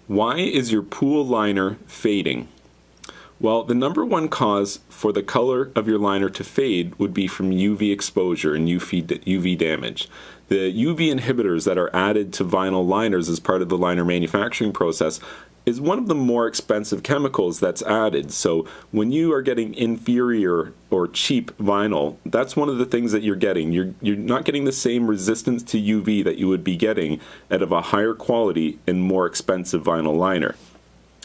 Why is your pool liner fading? Well, the number one cause for the color of your liner to fade would be from UV exposure and UV damage. The UV inhibitors that are added to vinyl liners as part of the liner manufacturing process is one of the more expensive chemicals that's added. So when you are getting inferior or cheap vinyl, that's one of the things that you're getting. You're not getting the same resistance to UV that you would be getting out of a higher quality and more expensive vinyl liner.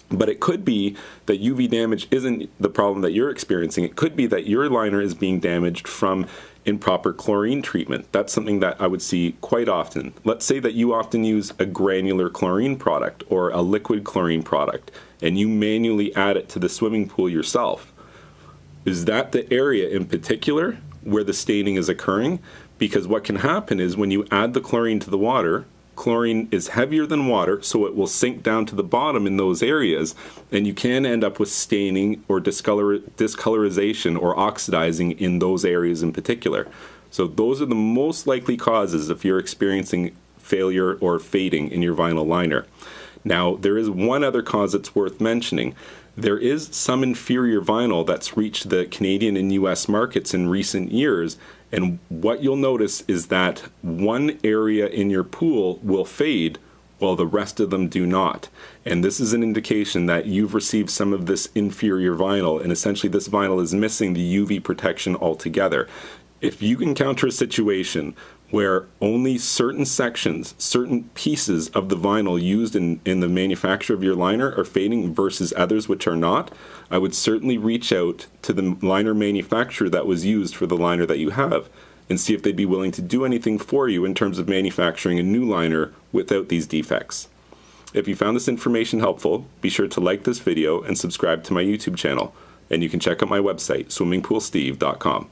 But it could be that UV damage isn't the problem that you're experiencing. It could be that your liner is being damaged from improper chlorine treatment. That's something that I would see quite often. Let's say that you often use a granular chlorine product or a liquid chlorine product, and you manually add it to the swimming pool yourself. Is that the area in particular where the staining is occurring? Because what can happen is when you add the chlorine to the water, chlorine is heavier than water, so it will sink down to the bottom in those areas, and you can end up with staining or discolorization or oxidizing in those areas in particular. So those are the most likely causes if you're experiencing failure or fading in your vinyl liner. Now, there is one other cause that's worth mentioning. There is some inferior vinyl that's reached the Canadian and US markets in recent years, and what you'll notice is that one area in your pool will fade while the rest of them do not. And this is an indication that you've received some of this inferior vinyl, and essentially this vinyl is missing the UV protection altogether. If you encounter a situation where only certain sections, certain pieces of the vinyl used in the manufacture of your liner are fading versus others which are not, I would certainly reach out to the liner manufacturer that was used for the liner that you have and see if they'd be willing to do anything for you in terms of manufacturing a new liner without these defects. If you found this information helpful, be sure to like this video and subscribe to my YouTube channel. And you can check out my website, swimmingpoolsteve.com.